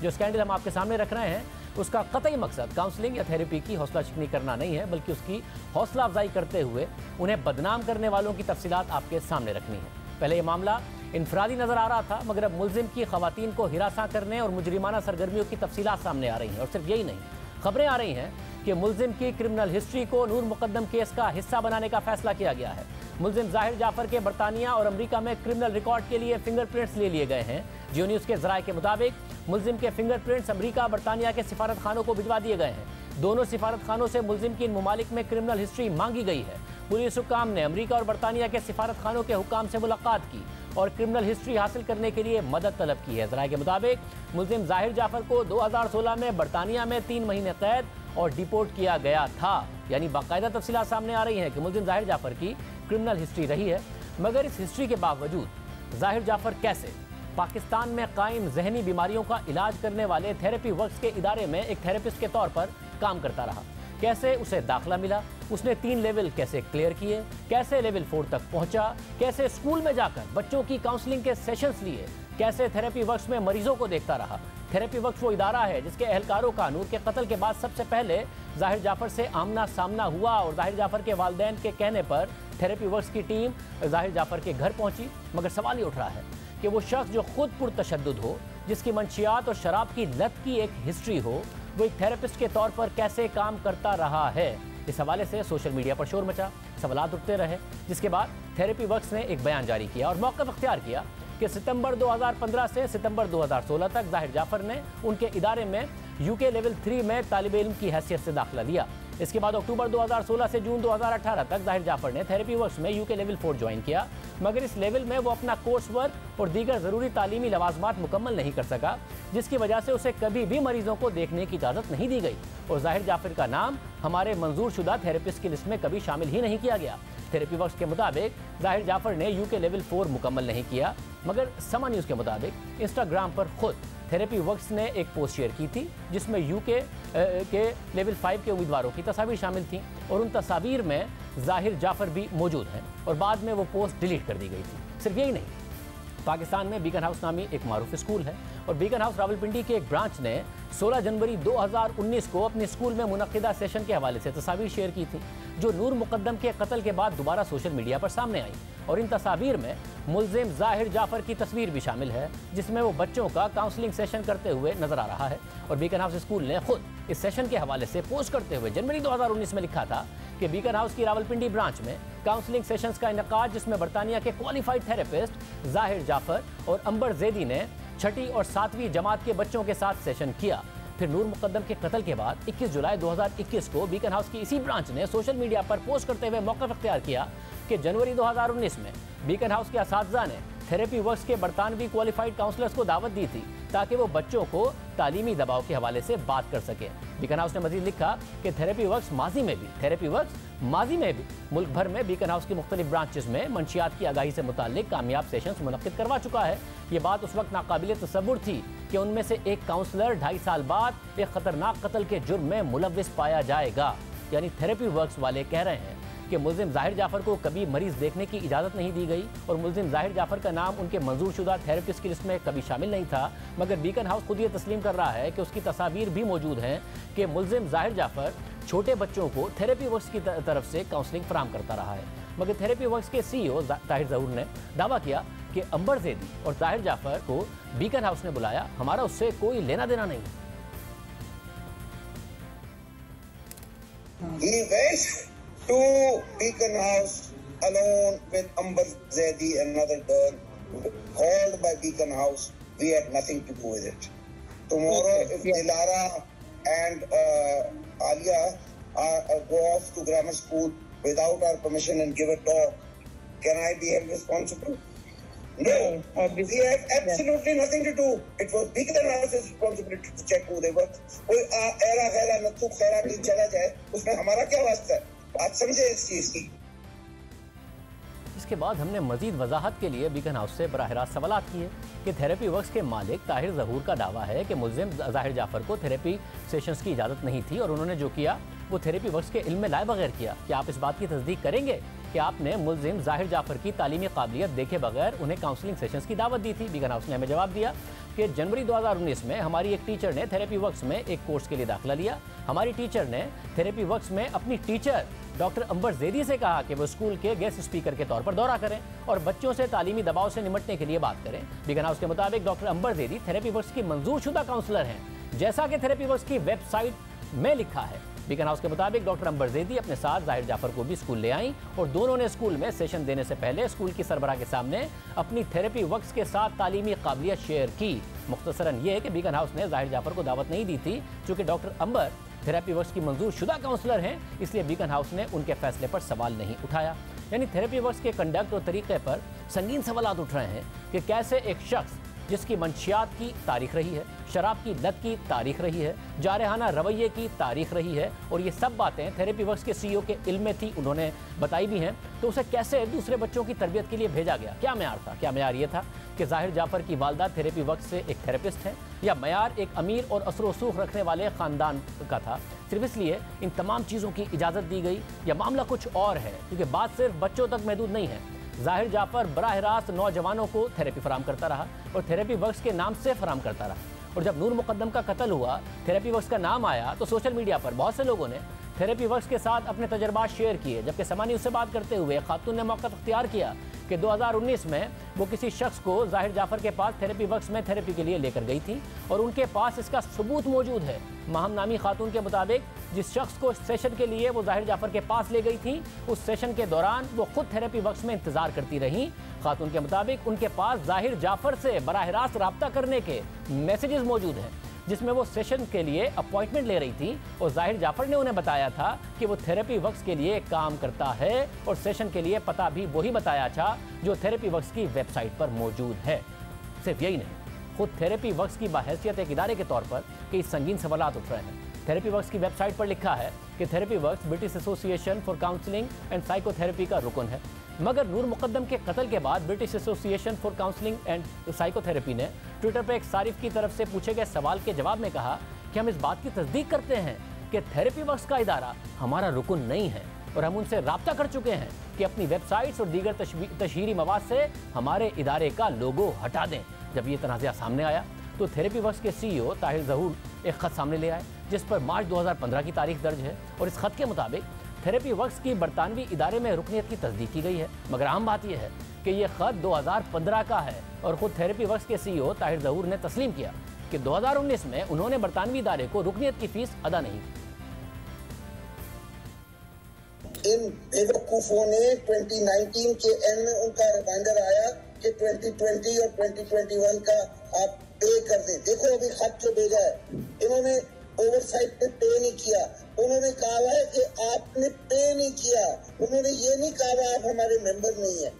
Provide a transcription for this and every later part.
जो स्कैंडल हम आपके सामने रख रहे हैं उसका कतई मकसद काउंसलिंग या थेरेपी की हौसला शिकनी करना नहीं है, बल्कि उसकी हौसला अफजाई करते हुए उन्हें बदनाम करने वालों की तफसीलात आपके सामने रखनी है। पहले ये मामला इनफरादी नजर आ रहा था, मगर अब मुलजिम की खवातीन को हिरासा करने और मुजरिमाना सरगर्मियों की तफसीलात सामने आ रही हैं। और सिर्फ यही नहीं, खबरें आ रही हैं कि मुलजिम की क्रिमिनल हिस्ट्री को नूर मुकद्दम केस का हिस्सा बनाने का फैसला किया गया है। मुलजिम जाहिर जाफर के बरतानिया और अमेरिका में क्रिमिनल रिकॉर्ड के लिए फिंगरप्रिंट्स ले लिए गए हैं। जियो न्यूज़ के ज़राए के मुताबिक मुलजिम के फिंगरप्रिंट्स अमेरिका बरतानिया के सिफारत खानों को भिजवा दिए गए हैं। दोनों सिफारत खानों से मुलजिम की इन ममालिक में क्रिमिनल हिस्ट्री मांगी गई है। पुलिस हुक्काम ने अमेरिका और बरतानिया के सिफारत खानों के हुक्काम से मुलाकात की और क्रिमिनल हिस्ट्री हासिल करने के लिए मदद तलब की है। ज़राए के मुताबिक मुलजिम जाहिर जाफर को 2016 में बरतानिया में 3 महीने कैद और डिपोर्ट किया गया था। यानी बाकायदा तफसीलात सामने आ रही हैं कि मुलजिम जाहिर जाफर की क्रिमिनल हिस्ट्री रही है। मगर इस हिस्ट्री के बावजूद जाहिर जाफर कैसे पाकिस्तान में कायम जहनी बीमारियों का इलाज करने वाले थेरेपी वर्क्स के इदारे में एक थेरेपिस्ट के तौर पर काम करता रहा, कैसे उसे दाखिला मिला, उसने 3 लेवल कैसे क्लियर किए, कैसे लेवल 4 तक पहुंचा, कैसे स्कूल में जाकर बच्चों की काउंसलिंग के सेशंस लिए, कैसे थेरेपी वर्क्स में मरीजों को देखता रहा। थेरेपी वर्क्स वो इदारा है जिसके एहलकारों का नूर के कत्ल के बाद सबसे पहले जाहिर जाफर से आमना सामना हुआ और जाहिर जाफर के वालिदैन के कहने पर थेरेपी वर्क्स की टीम जाहिर जाफर के घर पहुंची। मगर सवाल ये उठ रहा है कि वो शख्स जो खुद पुरतशद्दुद हो, जिसकी मंशियात और शराब की लत की एक हिस्ट्री हो, वो एक थेरेपिस्ट के तौर पर कैसे काम करता रहा है। इस हवाले से सोशल मीडिया पर शोर मचा, सवालात उठते रहे, जिसके बाद थेरेपी वर्क्स ने एक बयान जारी किया और मौक़िफ़ अख्तियार किया कि सितंबर 2015 से सितंबर 2016 तक जाहिर जाफर ने उनके इदारे में यूके लेवल 3 में तालिब इल्म की हैसियत से दाखिला लिया। इसके बाद अक्टूबर 2016 से जून 2018 तक जाहिर जाफर ने थेरेपी वर्क्स में यूके लेवल 4 ज्वाइन किया, मगर इस लेवल में वो अपना कोर्स वर्क और दीगर ज़रूरी तालीमी लवाजमात मुकम्मल नहीं कर सका, जिसकी वजह से उसे कभी भी मरीजों को देखने की इजाज़त नहीं दी गई और जाहिर जाफर का नाम हमारे मंजूर शुदा थेरेपिस्ट की लिस्ट में कभी शामिल ही नहीं किया गया। थेरेपी वर्क्स के मुताबिक जाहिर जाफर ने यूके लेवल 4 मुकम्मल नहीं किया, मगर समा न्यूज़ के मुताबिक इंस्टाग्राम पर खुद थेरेपी वर्क्स ने एक पोस्ट शेयर की थी जिसमें यूके के लेवल 5 के उम्मीदवारों की तस्वीर शामिल थी और उन तस्वीर में जाहिर जाफर भी मौजूद हैं और बाद में वो पोस्ट डिलीट कर दी गई थी। सिर्फ यही नहीं, पाकिस्तान में बीकन हाउस नामी एक मारूफ स्कूल है और बीकन हाउस रावलपिंडी के एक ब्रांच ने 16 जनवरी 2019 को अपने स्कूल में मुनक्किदा सेशन के हवाले से तस्वीर शेयर की थी, जो नूर मुकद्दम के कत्ल के बाद दोबारा सोशल मीडिया पर सामने आई और इन तस्वीर में मुलजिम जाहिर जाफर की तस्वीर भी शामिल है, जिसमें वो बच्चों का काउंसलिंग सेशन करते हुए नजर आ रहा है। और बीकन हाउस स्कूल ने खुद इस सेशन के हवाले से पोस्ट करते हुए जनवरी 2019 में लिखा था कि बीकन हाउस की रावलपिंडी ब्रांच में काउंसलिंग सेशंस का इनेकाद, जिसमें बरतानिया के क्वालिफाइड थेरेपिस्ट जाहिर जाफर और अंबर जैदी ने 6ठी और 7वीं जमात के बच्चों के साथ सेशन किया। फिर नूर मुकद्दम के कत्ल के बाद 21 जुलाई 2021 को बीकन हाउस की इसी ब्रांच ने सोशल मीडिया पर पोस्ट करते हुए मौक़िफ़ अख्तियार किया कि जनवरी 2019 में बीकन हाउस के असातिज़ा ने थेरेपी वर्क्स के बरतानवी क्वालिफाइड काउंसलर्स को दावत दी थी ताकि वो बच्चों को तालीमी दबाव के हवाले से बात कर सकें। बीकन हाउस ने मजीद लिखा कि थेरेपी वर्क्स माजी में भी मुल्क भर में बीकन हाउस की मुख्तलिफ ब्रांचेस में मंशियात की आगाही से मुताल्लिक कामयाब सेशंस मुनक्किद करवा चुका है। ये बात उस वक्त नाकाबिल तसव्वुर थी कि उनमें से एक काउंसलर 2.5 साल बाद एक खतरनाक कत्ल के जुर्म में मुलव्विस पाया जाएगा। यानी थेरेपी वर्क्स वाले कह रहे हैं कि मुलजिम जाहिर जाफर को कभी मरीज देखने की इजाज़त नहीं दी गई और मुलजिम जाहिर जाफर का नाम उनके मंजूर शुदा थेरेपिस्ट की लिस्ट में कभी शामिल नहीं था। मगर बीकन हाउस खुद ये तस्लीम कर रहा है कि उसकी तस्वीर भी मौजूद हैं कि मुलजिम जाहिर जाफर छोटे बच्चों को थेरेपी वर्क्स की तरफ से काउंसलिंग फराहम करता रहा है। मगर थेरेपी वर्क्स के CEO ताहिर ज़हूर ने दावा किया कि अंबर जैदी और जाहिर जाफर को बीकन हाउस ने बुलाया, हमारा उससे कोई लेना देना नहीं। To Beacon House alone with Amber Zaidi, another girl called by Beacon House. We had nothing to do with it. Tomorrow, if Dilara and Alia go off to grammar school without our permission and give a talk, can I be held responsible? No, we have absolutely nothing to do. It was Beacon House's responsibility to check who they were. कोई era गैरा नत्थु Khaira की चला जाए, उसमें हमारा क्या वास्ता है? बात समझे इस चीज की। इसके बाद हमने मजीद वजाहत के लिए बीकन हाउस से बराह रास्त सवालात किए कि थेरेपी वर्क्स के मालिक ताहिर ज़हूर का दावा है कि मुलजिम जाहिर जाफर को थेरेपी सेशंस की इजाज़त नहीं थी और उन्होंने जो किया वो थेरेपी वर्क्स के इल्म में लाए बगैर किया? क्या आप इस बात की तस्दीक करेंगे कि आपने मुल्जिम जाहिर जाफर की तालीमी काबिलियत देखे बगैर उन्हें काउंसलिंग सेशंस की दावत दी थी? बीगन हाउस ने हमें जवाब दिया कि जनवरी 2019 में हमारी एक टीचर ने थेरेपी वर्क्स में एक कोर्स के लिए दाखिला लिया। हमारी टीचर ने थेरेपी वर्क्स में अपनी टीचर डॉक्टर अंबर जैदी से कहा कि वो स्कूल के गेस्ट स्पीकर के तौर पर दौरा करें और बच्चों से तालीमी दबाव से निपटने के लिए बात करें। बीगन हाउस के मुताबिक डॉक्टर अंबर जैदी थेरेपी वर्क्स की मंजूरशुदा काउंसलर हैं, जैसा कि थेरेपी वर्क्स की वेबसाइट में लिखा है। बीगन हाउस के मुताबिक डॉक्टर अंबर जैदी अपने साथ जाहिर जाफर को भी स्कूल ले आईं और दोनों ने स्कूल में सेशन देने से पहले स्कूल की सरबराह के सामने अपनी थेरेपी वर्क्स के साथ तालीमी काबिलियत शेयर की। मुख्तसरन ये कि बीगन हाउस ने जाहिर जाफर को दावत नहीं दी थी, चूँकि डॉक्टर अंबर थेरेपी वर्क्स की मंजूर शुदा काउंसलर हैं, इसलिए बीगन हाउस ने उनके फैसले पर सवाल नहीं उठाया। यानी थेरेपी वर्क्स के कंडक्ट और तरीके पर संगीन सवाल उठ रहे हैं कि कैसे एक शख्स जिसकी मंशियात की तारीख रही है, शराब की लत की तारीख रही है, जारहाना रवैये की तारीख रही है, और ये सब बातें थेरेपी वर्क्स के CEO के इल्म में थी, उन्होंने बताई भी हैं, तो उसे कैसे दूसरे बच्चों की तरबियत के लिए भेजा गया? क्या मयार था? क्या मयार ये था कि जाहिर जाफर की वालदा थेरेपी वर्क्स से एक थेरेपिस्ट है, या मयार एक अमीर और असर वसूख रखने वाले ख़ानदान का था? सिर्फ इसलिए इन तमाम चीज़ों की इजाज़त दी गई, या मामला कुछ और है? क्योंकि बात सिर्फ बच्चों तक महदूद नहीं है। जाहिर जाफर बराह रास्त नौजवानों को थेरेपी फराम करता रहा और थेरेपी वर्क्स के नाम से फराम करता रहा। और जब नूर मुकद्दम का कत्ल हुआ, थेरेपी वर्क्स का नाम आया, तो सोशल मीडिया पर बहुत से लोगों ने थेरेपी वर्क्स के साथ अपने तजर्बात शेयर किए। जबकि समानी उससे बात करते हुए खातून ने मौका अख्तियार किया कि 2019 में वो किसी शख्स को जाहिर जाफर के पास थेरेपी वर्क्स में थेरेपी के लिए लेकर गई थी और उनके पास इसका सबूत मौजूद है। माहम नामी खातून के मुताबिक जिस शख्स को सेशन के लिए वो जाहिर जाफर के पास ले गई थी, उस सेशन के दौरान वो खुद थेरेपी वर्क्स में इंतजार करती रही। खातून के मुताबिक उनके पास जाहिर जाफर से बराह रास्त रब्ता करने के मैसेजेस मौजूद हैं, जिसमें वो सेशन के लिए अपॉइंटमेंट ले रही थी और जाहिर जाफर ने उन्हें बताया था कि वो थेरेपी वर्क्स के लिए काम करता है और सेशन के लिए पता भी वही बताया था जो थेरेपी वर्क्स की वेबसाइट पर मौजूद है। सिर्फ यही नहीं, खुद थेरेपी वर्क्स की बाहैसियत एक इदारे के तौर पर कई संगीन सवालात उठ रहे हैं। थेरेपी वर्क्स की वेबसाइट पर लिखा है कि therapy works British association for counselling and psychotherapy का रुकन है, मगर नूर मुकद्दम के कत्ल के बाद British association for counselling and psychotherapy ने ट्विटर पर एक सारिफ की तरफ से पूछे गए सवाल के जवाब में कहा कि हम इस बात की तस्दीक करते हैं कि थेरेपी वर्क्स का इदारा हमारा रुकन नहीं है और हम उनसे राब्ता कर चुके हैं कि अपनी वेबसाइट्स और दीगर तशहीरी मवाद से हमारे इदारे का लोगो हटा दें। जब ये तनाज़ा सामने आया तो थेरेपी वर्क्स के CEO ताहिर ज़हूर एक ख़त सामने ले आए जिस पर मार्च 2015 की तारीख दर्ज है और इस खत के मुताबिक थेरेपी वर्क्स की बरतानवी इदारे में रुकनीत की तस्दीक की गई है। मगर अहम बात यह है कि यह खत 2015 का है और खुद थेरेपी वर्क्स के CEO ताहिर ज़हूर ने तस्लीम किया कि 2019 में उन्होंने बरतानवी इदारे को रुकनीत की फीस अदा नहीं की। इन बेवकूफों ने 2019 के एंड में उनका रिमाइंडर आया कि 2020 और 2021 का आप पे कर दें। देखो अभी खत जो भेजा है, इन्होंने ओवरसाइट पे पे नहीं किया। उन्होंने कहा है कि आपने पे नहीं किया, उन्होंने ये नहीं कहा आप हमारे मेंबर नहीं है।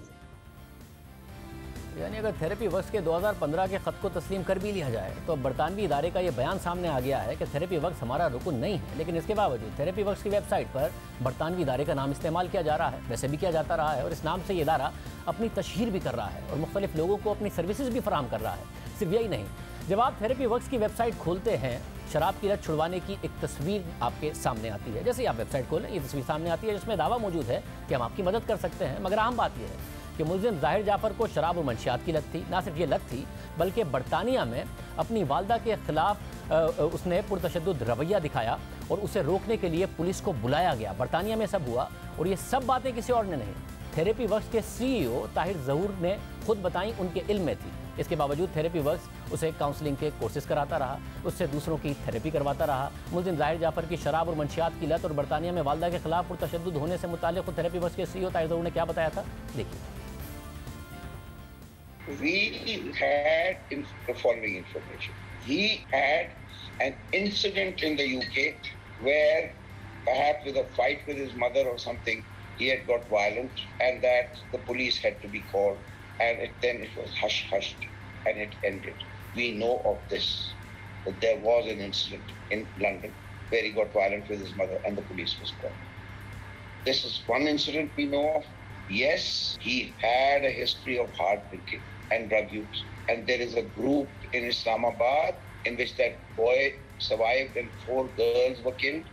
यानी अगर थेरेपी वर्क्स के 2015 के खत को तस्लीम कर भी लिया जाए तो बरतानवी इदारे का ये बयान सामने आ गया है कि थेरेपी वर्क्स हमारा रुकन नहीं है, लेकिन इसके बावजूद थेरेपी वर्क्स की वेबसाइट पर बरतानवी इदारे का नाम इस्तेमाल किया जा रहा है, वैसे भी किया जाता रहा है और इस नाम से ये इदारा अपनी तशहीर भी कर रहा है और मुख्तलिफ लोगों को अपनी सर्विसेज भी फराहम कर रहा है। सिर्फ यही नहीं, जब आप थेरेपी वर्क्स की वेबसाइट खोलते हैं, शराब की लत छुड़वाने की एक तस्वीर आपके सामने आती है। जैसे ही आप वेबसाइट खोलें, ये तस्वीर सामने आती है जिसमें दावा मौजूद है कि हम आपकी मदद कर सकते हैं। मगर अहम बात यह है कि मुल्जिम जाहिर जाफर को शराब और मंशियात की लत थी। ना सिर्फ ये लत थी बल्कि बरतानिया में अपनी वालदा के खिलाफ उसने पुरतशद्दुद रवैया दिखाया और उसे रोकने के लिए पुलिस को बुलाया गया। बरतानिया में सब हुआ और ये सब बातें किसी और ने नहीं, थेरेपी वर्क्स के CEO ताहिर ज़हूर ने खुद बताई, उनके इल्म में थी। इसके बावजूद थेरेपी वर्क्स उसे काउंसलिंग के कोर्सेज कराता रहा, उससे दूसरों की थेरेपी करवाता रहा। मुल्जिम जाहिर जाफर की शराब और मंशियात की लत और बरतानिया में वालदा के खिलाफ पुरतशद्दुद होने से मुताल्लिक़ खुद थेरेपी वर्क्स के CEO ताहिर ज़हूर ने क्या बताया था, देखिए। We had the following information. He had an incident in the UK where perhaps with a fight with his mother or something, he had got violent and that the police had to be called and then it was hushed and it ended. We know of this, that there was an incident in London where he got violent with his mother and the police was called. This is one incident we know of. Yes, he had a history of hard drinking and drug use. And there is a group in Islamabad in which that boy survived and 4 girls were killed.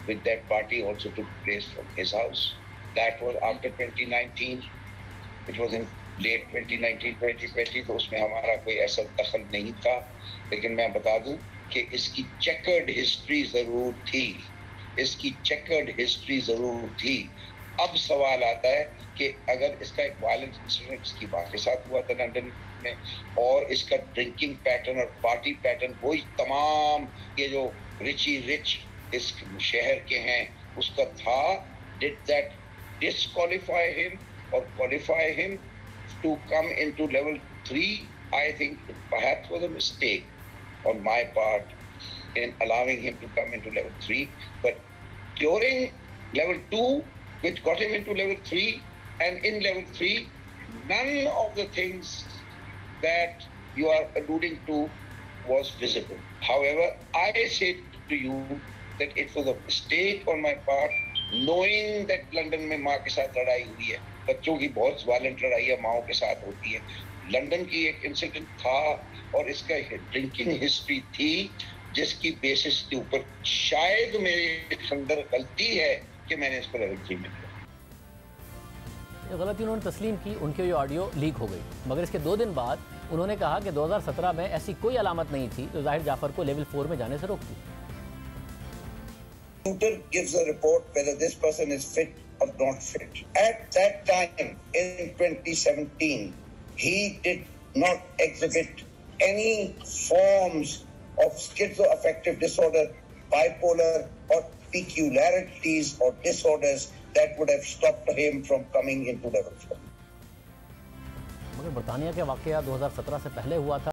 with that party also took place from his house. That was after 2019. It was in late 2019-2020, तो उसमें हमारा कोई ऐसा दखल नहीं था, लेकिन मैं बता दूं कि इसकी चेकर्ड हिस्ट्री जरूर थी, इसकी चेकर्ड हिस्ट्री जरूर थी। अब सवाल आता है कि अगर इसका एक वायलेंट इंसिडेंट इसकी माँ के साथ हुआ था लंदन में, और इसका ड्रिंकिंग पैटर्न और पार्टी पैटर्न वही तमाम ये जो रिच इस शहर के हैं उसका था, did that disqualify him or qualify him to come into level 3? I think it perhaps was a mistake on my part in allowing him to come into level 3. But during level 2, which got him into level 3, and in level 3, none of the things that you are alluding to was visible. However, I say to you that it was a mistake on my part, knowing that London में माँ के साथ लड़ाई हुई है, बच्चों की बहुत वायलेंट लड़ाई माओं के साथ होती है। लंदन की एक इंसिडेंट था और इसका ड्रिंकिंग हिस्ट्री थी, जिसकी बेसिस के ऊपर शायद मेरे अंदर गलती है कि मैंने इसको लेवल 3 में दिया। ये गलती उन्होंने तस्लीम की, उनकी ये ऑडियो लीक हो गई, मगर इसके 2 दिन बाद उन्होंने कहा कि 2017 में ऐसी कोई अलामत नहीं थी जो जाहिर जाफर को लेवल 4 में जाने से रोकती। Tutor gives a report whether this person is fit or not fit. At that time, in 2017, he did not exhibit any forms of schizoaffective disorder, bipolar, or peculiarities or disorders that would have stopped him from coming into level 4. मगर बरतानिया के वाकया 2017 से पहले हुआ था।